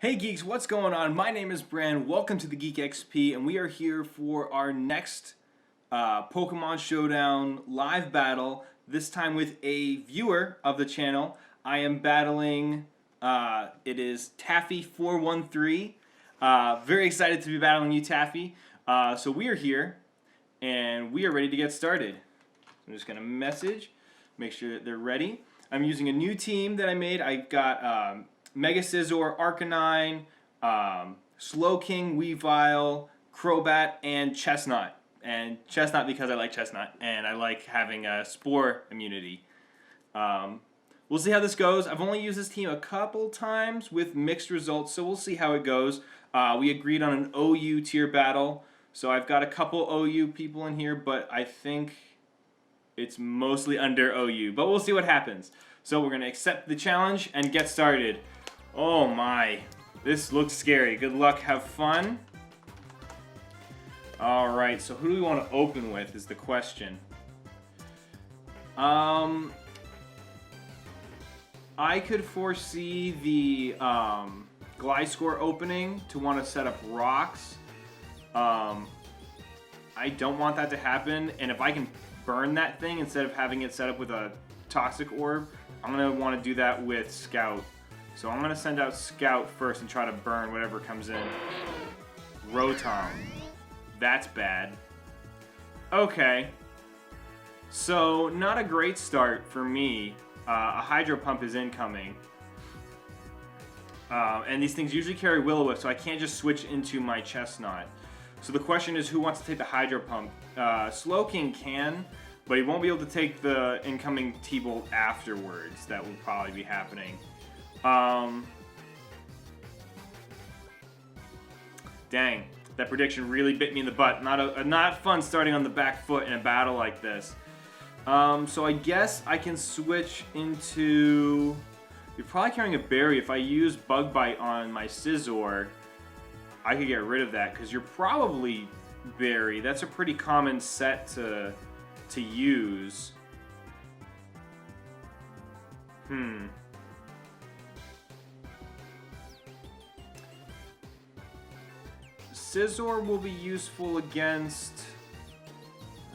Hey geeks, what's going on? My name is Bran. Welcome to the Geek XP, and we are here for our next Pokemon Showdown live battle. This time with a viewer of the channel. I am battling. It is Taffy413. Very excited to be battling you, Taffy. So we are here, and we are ready to get started. I'm just gonna message, make sure that they're ready. I'm using a new team that I made. I've got Mega Scizor, Arcanine, Slowking, Weavile, Crobat, and Chestnut. And Chestnut because I like Chestnut, and I like having a Spore immunity. We'll see how this goes. I've only used this team a couple times with mixed results, so we'll see how it goes. We agreed on an OU tier battle, so I've got a couple OU people in here, but I think it's mostly under OU. But we'll see what happens. So we're going to accept the challenge and get started. Oh my, this looks scary. Good luck, have fun. Alright, so who do we want to open with is the question. I could foresee the Gliscor opening to want to set up rocks. I don't want that to happen, and if I can burn that thing instead of having it set up with a Toxic Orb, I'm going to want to do that with Scout. So I'm going to send out Scout first and try to burn whatever comes in. Rotom. That's bad. Okay. So, not a great start for me. A Hydro Pump is incoming. And these things usually carry Will-O-Wisp, so I can't just switch into my Chestnut. So the question is, who wants to take the Hydro Pump? Slowking can, but he won't be able to take the incoming T-Bolt afterwards. That will probably be happening. Dang, that prediction really bit me in the butt. Not fun starting on the back foot in a battle like this. So I guess I can switch into... You're probably carrying a berry. If I use Bug Bite on my Scizor, I could get rid of that, because you're probably berry. That's a pretty common set to use. Scizor will be useful against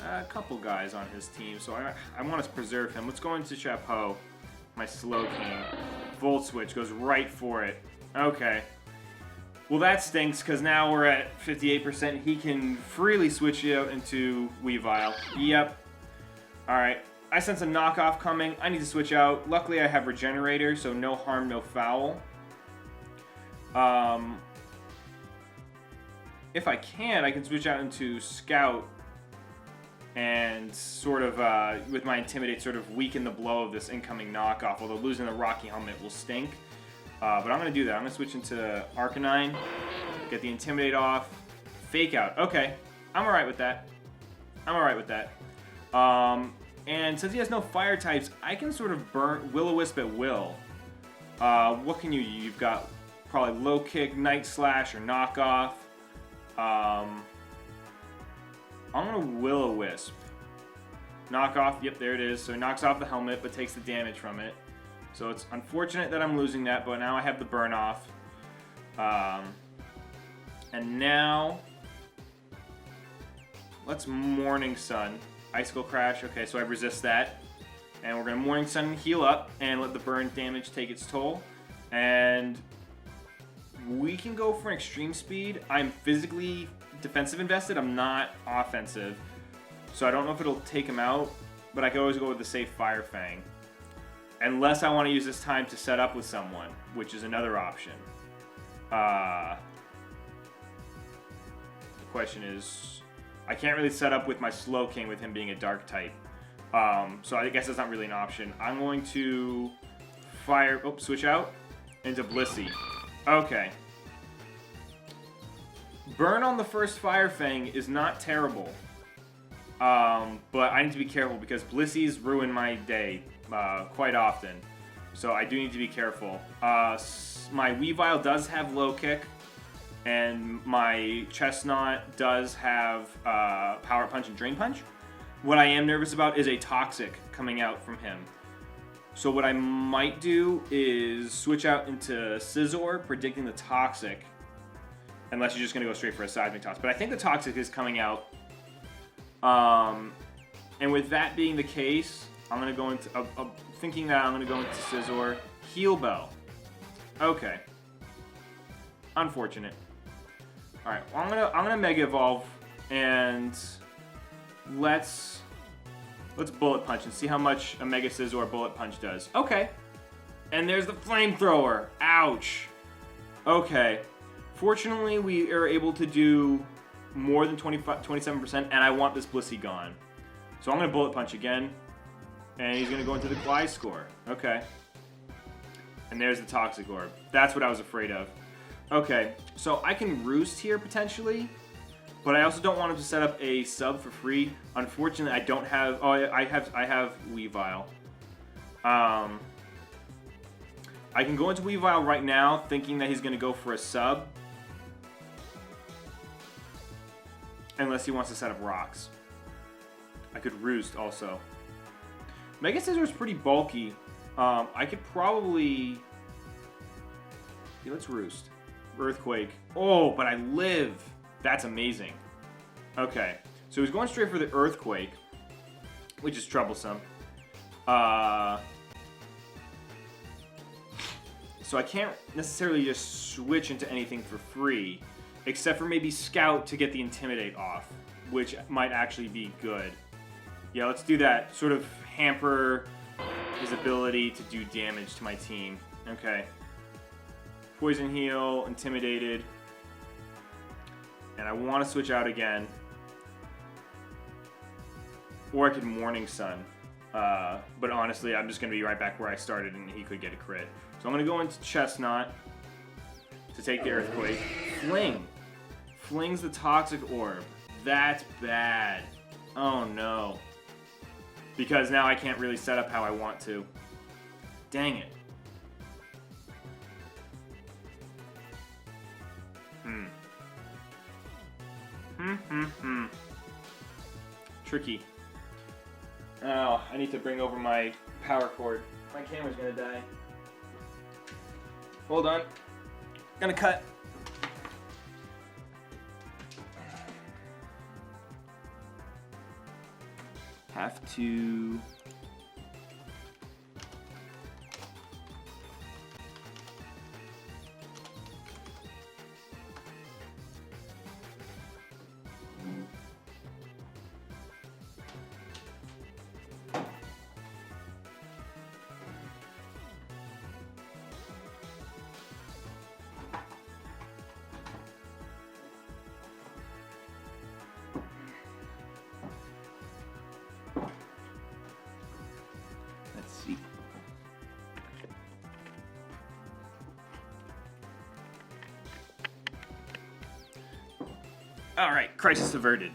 a couple guys on his team, so I want to preserve him. Let's go into Chapeau, my Slowking. Volt Switch goes right for it. Okay. Well, that stinks, because now we're at 58%. He can freely switch it out into Weavile. Yep. Alright. I sense a knockoff coming. I need to switch out. Luckily, I have Regenerator, so no harm, no foul. If I can switch out into Scout and sort of, with my Intimidate, sort of weaken the blow of this incoming knockoff, although losing the Rocky Helmet will stink. But I'm going to do that. I'm going to switch into Arcanine, get the Intimidate off, Fake Out. Okay, I'm alright with that. And since he has no fire types, I can sort of burn Will-O-Wisp at will. What can you use? You've got probably Low Kick, Night Slash, or Knockoff. I'm gonna Will-O-Wisp. Knockoff, yep, there it is. So he knocks off the helmet, but takes the damage from it. So it's unfortunate that I'm losing that, but now I have the burn off. And now, let's Morning Sun. Icicle Crash, okay, so I resist that. And we're gonna Morning Sun heal up and let the burn damage take its toll. And we can go for an extreme speed. I'm physically defensive invested. I'm not offensive. So I don't know if it'll take him out, but I can always go with the safe Fire Fang. Unless I want to use this time to set up with someone, which is another option. The question is, I can't really set up with my Slowking with him being a Dark type. So I guess that's not really an option. I'm going to switch out into Blissey. Okay. Burn on the first Fire Fang is not terrible. But I need to be careful because Blissey's ruin my day quite often. So I do need to be careful. My Weavile does have Low Kick. And my Chestnut does have Power Punch and Drain Punch. What I am nervous about is a Toxic coming out from him. So what I might do is switch out into Scizor, predicting the Toxic. Unless you're just going to go straight for a Seismic Toss. But I think the Toxic is coming out. And with that being the case, I'm going to go into... thinking that I'm going to go into Scizor. Heal Bell. Okay. Unfortunate. Alright, well, I'm gonna Mega Evolve, and let's Bullet Punch and see how much a Mega Scizor Bullet Punch does. Okay. And there's the Flamethrower. Ouch. Okay. Fortunately, we are able to do more than 27%, and I want this Blissey gone. So I'm gonna Bullet Punch again, and he's gonna go into the Gliscor. Okay. And there's the Toxic Orb. That's what I was afraid of. Okay, so I can Roost here potentially, but I also don't want him to set up a sub for free. Unfortunately, I don't have. Oh, I have Weavile. I can go into Weavile right now, thinking that he's going to go for a sub, unless he wants to set up rocks. I could Roost also. Mega Scizor is pretty bulky. I could probably. Yeah, let's Roost. Earthquake. Oh, but I live. That's amazing. Okay. So he's going straight for the Earthquake, which is troublesome. So I can't necessarily just switch into anything for free, except for maybe Scout to get the Intimidate off, which might actually be good. Yeah, let's do that. Sort of hamper his ability to do damage to my team. Okay. Poison Heal, Intimidated. And I want to switch out again. Or I could Morning Sun. But honestly, I'm just going to be right back where I started and he could get a crit. So I'm going to go into Chestnut to take the Earthquake. Fling. Flings the Toxic Orb. That's bad. Oh no. Because now I can't really set up how I want to. Dang it. Tricky. Oh, I need to bring over my power cord. My camera's gonna die. Hold on. Gonna cut. Have to... Let's see. All right, crisis averted.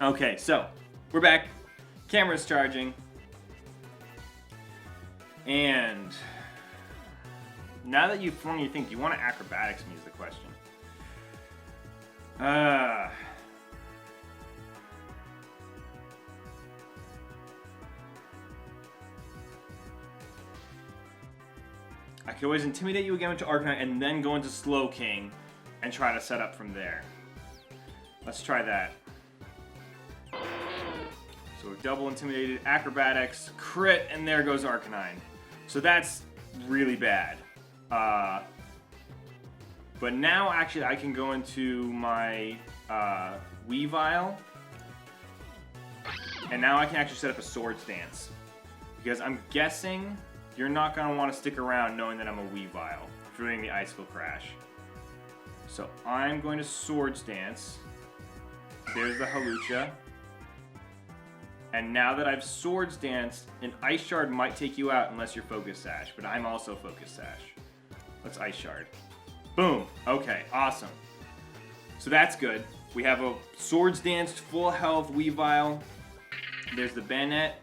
Okay, so we're back. Camera's charging. And now that you've flung your thing, do you want to acrobatics me is the question. I could always intimidate you again into Arcanine and then go into Slow King and try to set up from there. Let's try that. So we're double intimidated, acrobatics, crit, and there goes Arcanine. So that's really bad. But now actually I can go into my Weavile. And now I can actually set up a Swords Dance. Because I'm guessing you're not going to want to stick around knowing that I'm a Weavile for doing the Icicle Crash. So I'm going to Swords Dance. There's the Hawlucha. And now that I've Swords Danced, an Ice Shard might take you out unless you're Focus Sash. But I'm also Focus Sash. Let's Ice Shard. Boom. Okay, awesome. So that's good. We have a Swords Danced, full health Weavile. There's the Banette.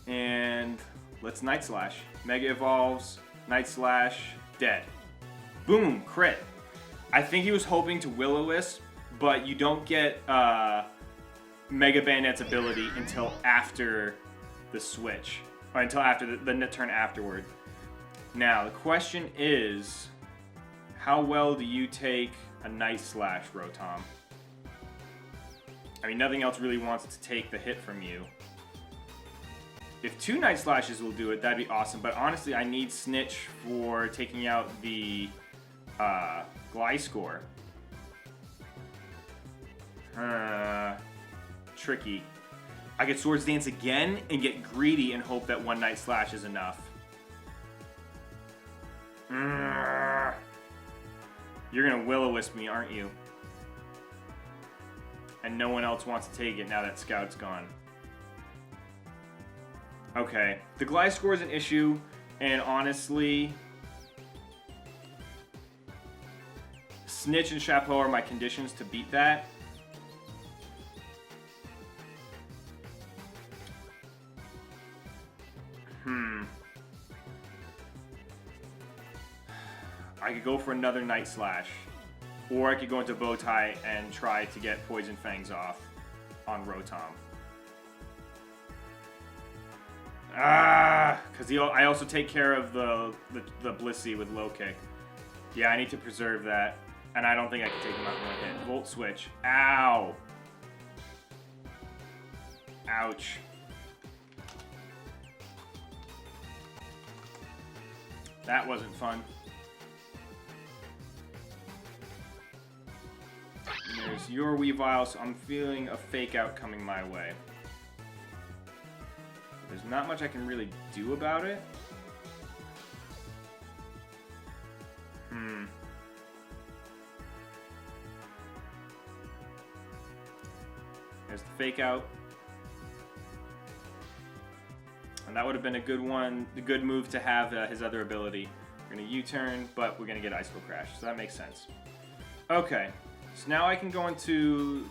And let's Night Slash. Mega Evolves, Night Slash, dead. Boom, crit. I think he was hoping to Will-O-Wisp, but you don't get Mega Bandit's ability until after the switch. Or until after the turn afterward. Now, the question is, how well do you take a Night Slash, Rotom? I mean, nothing else really wants to take the hit from you. If 2 Night Slashes will do it, that'd be awesome. But honestly, I need Snitch for taking out the Gliscor. Tricky. I could Swords Dance again and get greedy and hope that 1 Night Slash is enough. You're gonna Will-O-Wisp me, aren't you? And no one else wants to take it now that Scout's gone. Okay, the Gliscor is an issue, and honestly, Snitch and Chapeau are my conditions to beat that. I could go for another Night Slash, or I could go into Bowtie and try to get Poison Fangs off on Rotom. Because I also take care of the Blissey with Low Kick. Yeah, I need to preserve that, and I don't think I can take him out in one hit. Volt Switch. Ow! Ouch. That wasn't fun. And there's your Weavile, so I'm feeling a Fake Out coming my way. There's not much I can really do about it. There's the Fake Out. And that would have been a good one, a good move to have his other ability. We're going to U-turn, but we're going to get Icicle Crash, so that makes sense. Okay, so now I can go into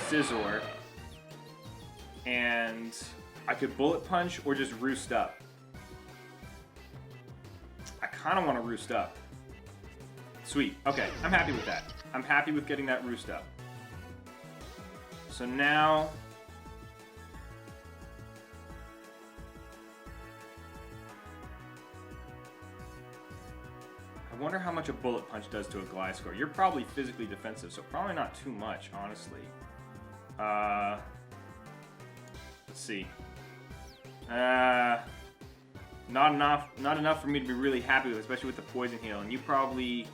Scizor, and I could Bullet Punch or just Roost Up. I kind of want to Roost Up. Sweet, okay, I'm happy with that. I'm happy with getting that Roost Up. So now... I wonder how much a Bullet Punch does to a Gliscor. You're probably physically defensive, so probably not too much, honestly. Let's see. Not enough for me to be really happy with, especially with the Poison Heal. And you probably...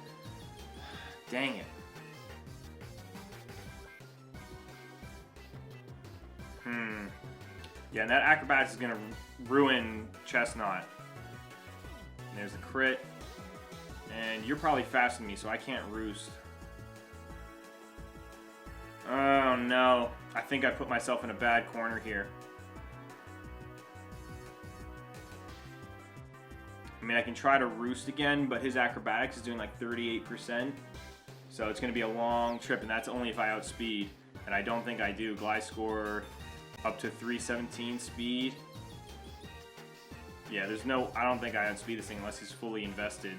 Dang it. Yeah, and that Acrobatics is going to ruin Chestnut. And there's the crit. And you're probably faster than me, so I can't Roost. Oh no. I think I put myself in a bad corner here. I mean, I can try to Roost again, but his Acrobatics is doing like 38%. So it's going to be a long trip, and that's only if I outspeed. And I don't think I do. Gliscor up to 317 speed. Yeah, there's no... I don't think I outspeed this thing unless he's fully invested.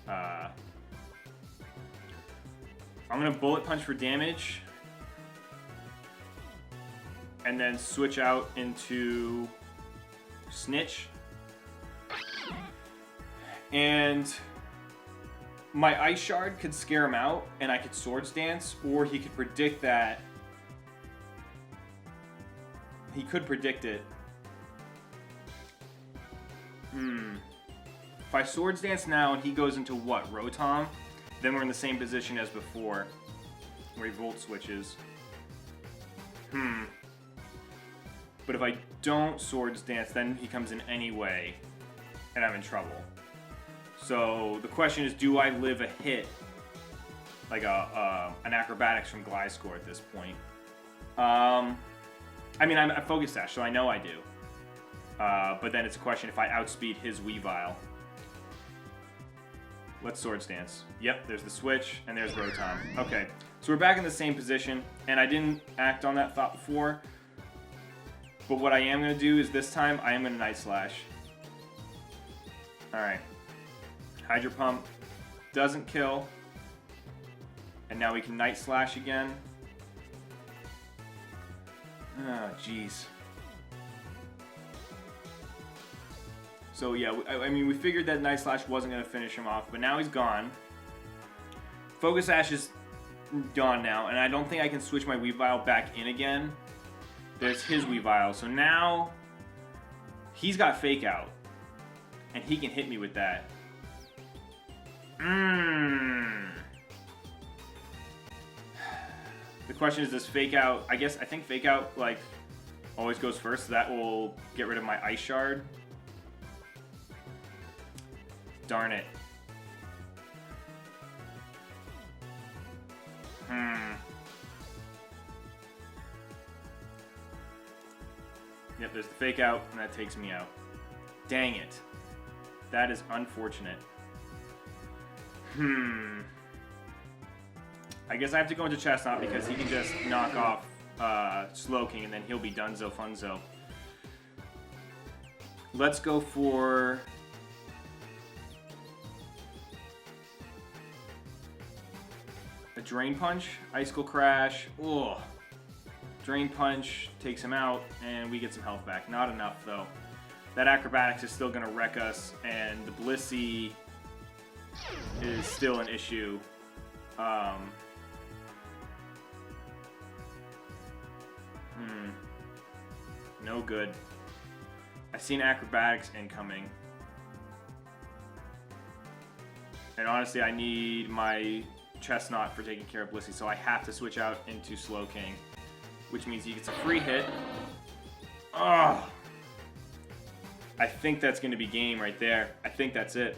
I'm going to Bullet Punch for damage. And then switch out into Snitch. And my Ice Shard could scare him out, and I could Swords Dance, or he could predict that. He could predict it. If I Swords Dance now and he goes into what? Rotom? Then we're in the same position as before, where he Volt Switches. But if I don't Swords Dance, then he comes in anyway, and I'm in trouble. So the question is, do I live a hit, like an Acrobatics from Gliscor at this point? I mean, I'm a Focus Sash, so I know I do. But then it's a question if I outspeed his Weavile. Let's Swords Dance. Yep, there's the switch, and there's Rotom. Okay, so we're back in the same position, and I didn't act on that thought before. But what I am going to do is this time, I am going to Night Slash. Alright. Hydro Pump doesn't kill. And now we can Night Slash again. Oh, jeez. So yeah, I mean, we figured that Night Slash wasn't going to finish him off, but now he's gone. Focus Ash is gone now, and I don't think I can switch my Weavile back in again. There's his Weavile, so now he's got Fake Out, and he can hit me with that. The question is, does Fake Out, I think Fake Out, like, always goes first, so that will get rid of my Ice Shard. Darn it. Yep, there's the Fake Out, and that takes me out. Dang it. That is unfortunate. I guess I have to go into Chestnut because he can just knock off Slowking, and then he'll be Dunzo Funzo. Let's go for... a Drain Punch, Icicle Crash. Ugh. Drain Punch takes him out, and we get some health back. Not enough, though. That Acrobatics is still going to wreck us, and the Blissey is still an issue. No good. I seen Acrobatics incoming. And honestly, I need my Chestnut for taking care of Blissey, so I have to switch out into Slowking, which means he gets a free hit. Ugh. I think that's going to be game right there. I think that's it.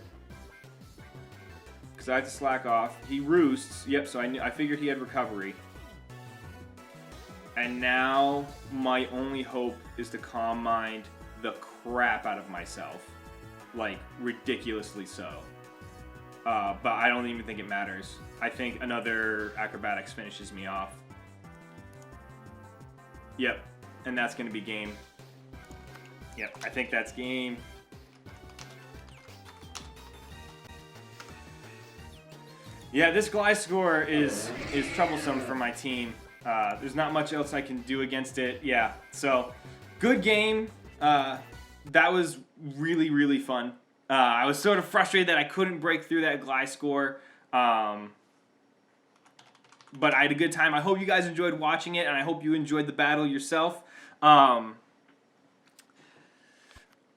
Because I have to slack off. He roosts. Yep, so I figured he had recovery. And now my only hope is to Calm Mind the crap out of myself. Like, ridiculously so. But I don't even think it matters. I think another Acrobatics finishes me off. Yep, and that's going to be game. Yep, I think that's game. Yeah, this Gliscor is troublesome for my team. There's not much else I can do against it. Yeah, so good game. That was really, really fun. I was sort of frustrated that I couldn't break through that Gliscor. But I had a good time. I hope you guys enjoyed watching it, and I hope you enjoyed the battle yourself.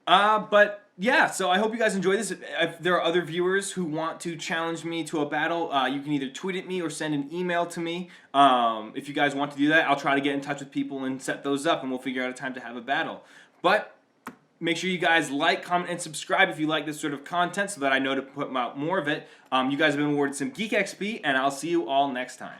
But yeah, so I hope you guys enjoyed this. If there are other viewers who want to challenge me to a battle, you can either tweet at me or send an email to me. If you guys want to do that, I'll try to get in touch with people and set those up, and we'll figure out a time to have a battle. But make sure you guys like, comment, and subscribe if you like this sort of content so that I know to put out more of it. You guys have been awarded some Geek XP, and I'll see you all next time.